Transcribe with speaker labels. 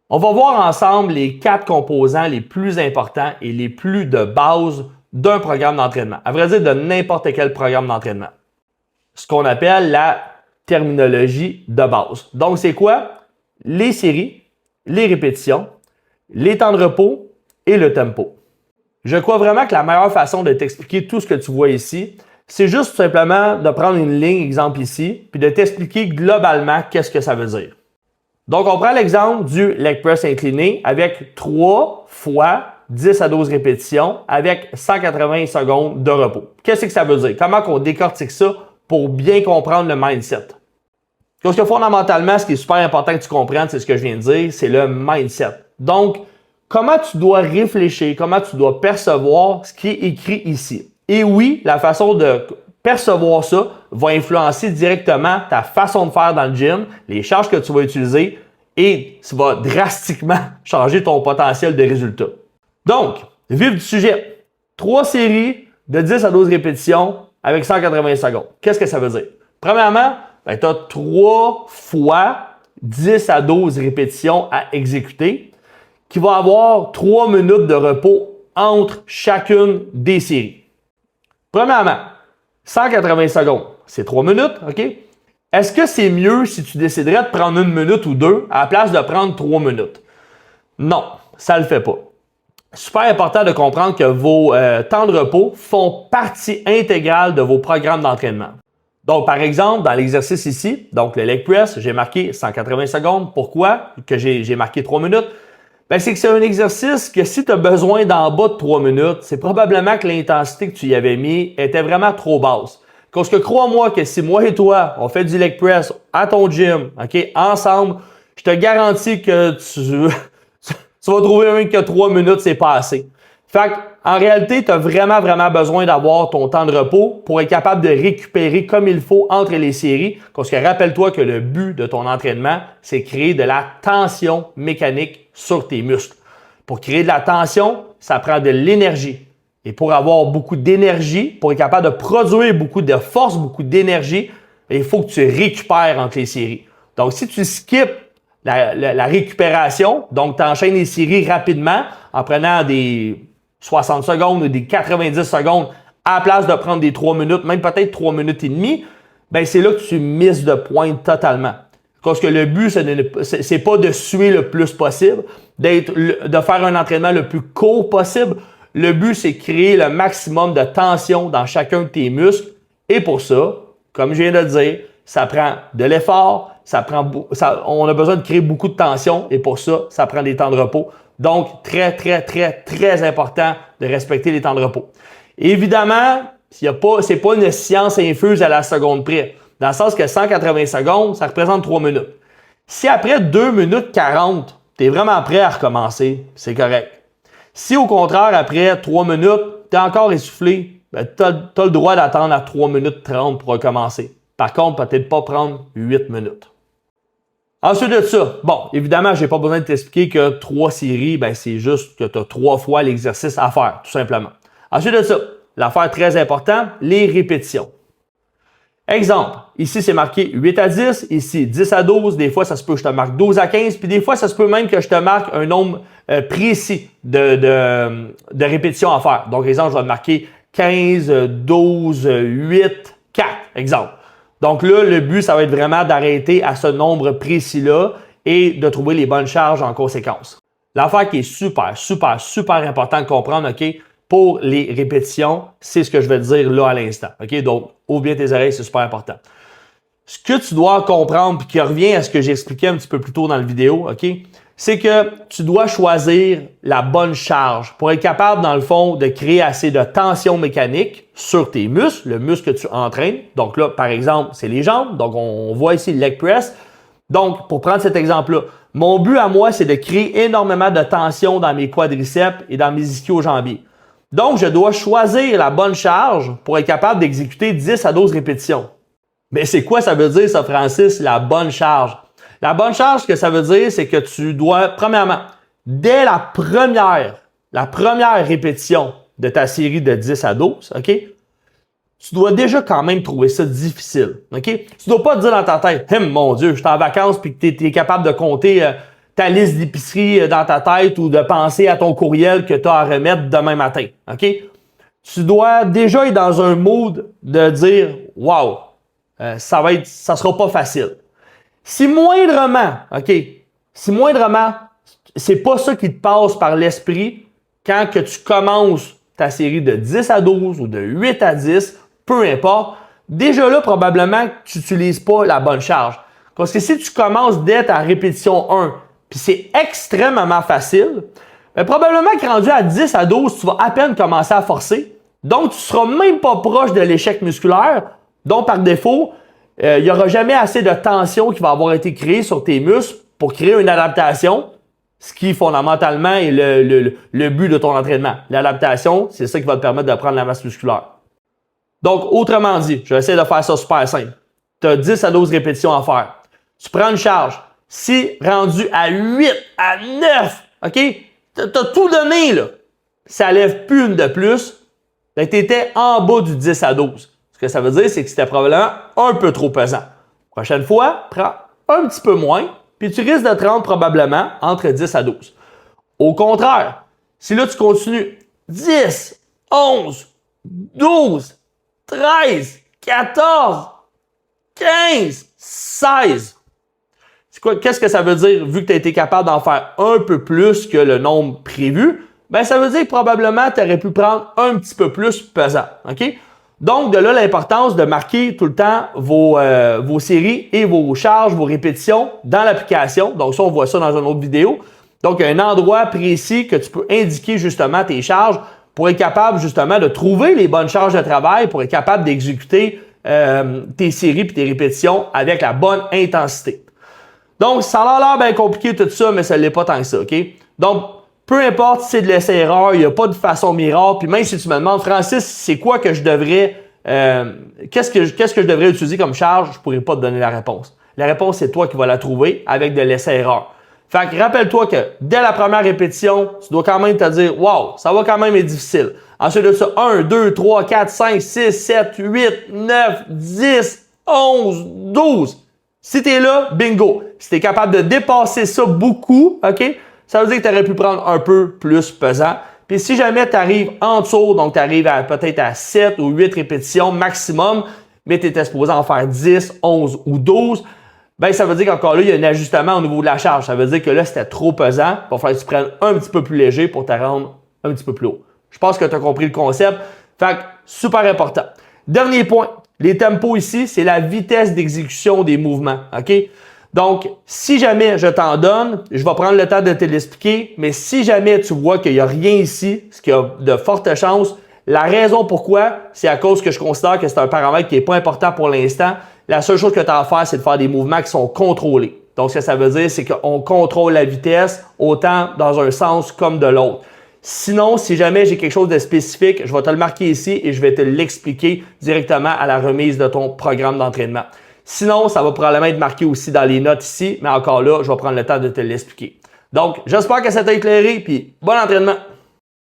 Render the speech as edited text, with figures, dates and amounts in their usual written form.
Speaker 1: On va voir ensemble les 4 composants les plus importants et les plus de base d'un programme d'entraînement. À vrai dire, de n'importe quel programme d'entraînement. Ce qu'on appelle la terminologie de base. Donc, c'est quoi? Les séries, les répétitions, les temps de repos et le tempo. Je crois vraiment que la meilleure façon de t'expliquer tout ce que tu vois ici, c'est juste tout simplement de prendre une ligne, exemple ici, puis de t'expliquer globalement qu'est-ce que ça veut dire. Donc, on prend l'exemple du leg press incliné avec 3 fois 10 à 12 répétitions avec 180 secondes de repos. Qu'est-ce que ça veut dire? Comment on décortique ça pour bien comprendre le mindset? Parce que fondamentalement, ce qui est super important que tu comprennes, c'est ce que je viens de dire, c'est le mindset. Donc, comment tu dois réfléchir, comment tu dois percevoir ce qui est écrit ici. Et oui, la façon de percevoir ça va influencer directement ta façon de faire dans le gym, les charges que tu vas utiliser et ça va drastiquement changer ton potentiel de résultat. Donc, vif du sujet, 3 séries de 10 à 12 répétitions avec 180 secondes. Qu'est-ce que ça veut dire? Premièrement, tu as 3 fois 10 à 12 répétitions à exécuter qui va avoir 3 minutes de repos entre chacune des séries. Premièrement, 180 secondes, c'est 3 minutes, OK? Est-ce que c'est mieux si tu déciderais de prendre 1 minute ou 2 à la place de prendre 3 minutes? Non, ça ne le fait pas. Super important de comprendre que vos temps de repos font partie intégrale de vos programmes d'entraînement. Donc, par exemple, dans l'exercice ici, donc le leg press, j'ai marqué 180 secondes. Pourquoi que j'ai marqué 3 minutes? Ben, c'est que c'est un exercice que si tu as besoin d'en bas de 3 minutes, c'est probablement que l'intensité que tu y avais mis était vraiment trop basse. Parce que crois-moi que si moi et toi, on fait du leg press à ton gym, OK, ensemble, je te garantis que tu vas trouver même que 3 minutes, c'est pas assez. Fait en réalité, tu as vraiment besoin d'avoir ton temps de repos pour être capable de récupérer comme il faut entre les séries. Parce que rappelle-toi que le but de ton entraînement, c'est créer de la tension mécanique sur tes muscles. Pour créer de la tension, ça prend de l'énergie. Et pour avoir beaucoup d'énergie, pour être capable de produire beaucoup de force, beaucoup d'énergie, il faut que tu récupères entre les séries. Donc, si tu skippes la récupération, donc tu enchaînes les séries rapidement en prenant des 60 secondes ou des 90 secondes à la place de prendre des 3 minutes, même peut-être 3 minutes et demie, ben c'est là que tu misses de pointe totalement. Parce que le but, c'est pas de suer le plus possible, de faire un entraînement le plus court possible. Le but, c'est de créer le maximum de tension dans chacun de tes muscles. Et pour ça, comme je viens de le dire, ça prend de l'effort, on a besoin de créer beaucoup de tension et pour ça, ça prend des temps de repos. Donc, très important de respecter les temps de repos. Évidemment, c'est pas une science infuse à la seconde près. Dans le sens que 180 secondes, ça représente 3 minutes. Si après 2 minutes 40, tu es vraiment prêt à recommencer, c'est correct. Si au contraire, après 3 minutes, tu es encore essoufflé, ben, tu as le droit d'attendre à 3 minutes 30 pour recommencer. Par contre, peut-être pas prendre 8 minutes. Ensuite de ça, bon, évidemment, je n'ai pas besoin de t'expliquer que 3 séries, ben, c'est juste que tu as 3 fois l'exercice à faire, tout simplement. Ensuite de ça, l'affaire très importante, les répétitions. Exemple, ici c'est marqué 8 à 10, ici 10 à 12, des fois ça se peut que je te marque 12 à 15, puis des fois ça se peut même que je te marque un nombre précis de répétitions à faire. Donc exemple, je vais te marquer 15, 12, 8, 4, exemple. Donc là, le but, ça va être vraiment d'arrêter à ce nombre précis-là et de trouver les bonnes charges en conséquence. L'affaire qui est super important de comprendre, OK, pour les répétitions, c'est ce que je vais te dire là à l'instant. OK? Donc, ouvre bien tes oreilles, c'est super important. Ce que tu dois comprendre, puis qui revient à ce que j'ai expliqué un petit peu plus tôt dans la vidéo, OK? C'est que tu dois choisir la bonne charge pour être capable, dans le fond, de créer assez de tension mécanique sur tes muscles, le muscle que tu entraînes. Donc là, par exemple, c'est les jambes. Donc, on voit ici le leg press. Donc, pour prendre cet exemple-là, mon but à moi, c'est de créer énormément de tension dans mes quadriceps et dans mes ischio-jambiers. Donc, je dois choisir la bonne charge pour être capable d'exécuter 10 à 12 répétitions. Mais c'est quoi ça veut dire, ça, Francis, la bonne charge? La bonne charge, ce que ça veut dire, c'est que tu dois, premièrement, dès la première répétition de ta série de 10 à 12, OK? Tu dois déjà quand même trouver ça difficile, OK? Tu ne dois pas te dire dans ta tête, mon Dieu, je suis en vacances puis que tu es capable de compter ta liste d'épicerie dans ta tête ou de penser à ton courriel que tu as à remettre demain matin. OK? Tu dois déjà être dans un mood de dire « Wow, ça sera pas facile. » Si moindrement, c'est pas ça qui te passe par l'esprit quand que tu commences ta série de 10 à 12 ou de 8 à 10, peu importe, déjà là, probablement que tu n'utilises pas la bonne charge. Parce que si tu commences dès ta répétition 1, puis c'est extrêmement facile, bien, probablement que rendu à 10 à 12, tu vas à peine commencer à forcer. Donc, tu ne seras même pas proche de l'échec musculaire. Donc, par défaut, il n'y aura jamais assez de tension qui va avoir été créée sur tes muscles pour créer une adaptation, ce qui fondamentalement est le but de ton entraînement. L'adaptation, c'est ça qui va te permettre de prendre la masse musculaire. Donc, autrement dit, je vais essayer de faire ça super simple. Tu as 10 à 12 répétitions à faire. Tu prends une charge. Si rendu à 8, à 9, OK? Tu as tout donné, là. Ça lève plus une de plus. Tu étais en bas du 10 à 12. Ce que ça veut dire, c'est que c'était probablement un peu trop pesant. Prochaine fois, prends un petit peu moins, puis tu risques de te rendre probablement entre 10 à 12. Au contraire, si là tu continues 10, 11, 12, 13, 14, 15, 16. Qu'est-ce que ça veut dire vu que tu as été capable d'en faire un peu plus que le nombre prévu? Ben, ça veut dire que probablement tu aurais pu prendre un petit peu plus pesant. OK? Donc, de là, l'importance de marquer tout le temps vos séries et vos charges, vos répétitions dans l'application. Donc, ça, on voit ça dans une autre vidéo. Donc, un endroit précis que tu peux indiquer justement tes charges pour être capable justement de trouver les bonnes charges de travail, pour être capable d'exécuter tes séries et tes répétitions avec la bonne intensité. Donc, ça a l'air bien compliqué tout ça, mais ça ne l'est pas tant que ça, OK? Donc, peu importe si c'est de l'essai-erreur, il n'y a pas de façon miracle. Puis même si tu me demandes, Francis, c'est quoi que je devrais, qu'est-ce que je devrais utiliser comme charge, je ne pourrais pas te donner la réponse. La réponse, c'est toi qui vas la trouver avec de l'essai-erreur. Fait que rappelle-toi que dès la première répétition, tu dois quand même te dire, wow, ça va quand même être difficile. Ensuite de ça, 1, 2, 3, 4, 5, 6, 7, 8, 9, 10, 11, 12. Si tu es là, bingo. Si tu es capable de dépasser ça beaucoup, OK? Ça veut dire que tu aurais pu prendre un peu plus pesant. Puis si jamais tu arrives en dessous, donc tu arrives peut-être à 7 ou 8 répétitions maximum, mais tu étais supposé en faire 10, 11 ou 12, ben ça veut dire qu'encore là, il y a un ajustement au niveau de la charge. Ça veut dire que là, c'était trop pesant. Il va falloir que tu prennes un petit peu plus léger pour te rendre un petit peu plus haut. Je pense que tu as compris le concept. Fait que, super important. Dernier point, les tempos ici, c'est la vitesse d'exécution des mouvements. OK? Donc, si jamais je t'en donne, je vais prendre le temps de te l'expliquer, mais si jamais tu vois qu'il n'y a rien ici, ce qui a de fortes chances, la raison pourquoi, c'est à cause que je considère que c'est un paramètre qui n'est pas important pour l'instant. La seule chose que tu as à faire, c'est de faire des mouvements qui sont contrôlés. Donc, ce que ça veut dire, c'est qu'on contrôle la vitesse autant dans un sens comme de l'autre. Sinon, si jamais j'ai quelque chose de spécifique, je vais te le marquer ici et je vais te l'expliquer directement à la remise de ton programme d'entraînement. Sinon, ça va probablement être marqué aussi dans les notes ici, mais encore là, je vais prendre le temps de te l'expliquer. Donc, j'espère que ça t'a éclairé, puis bon entraînement!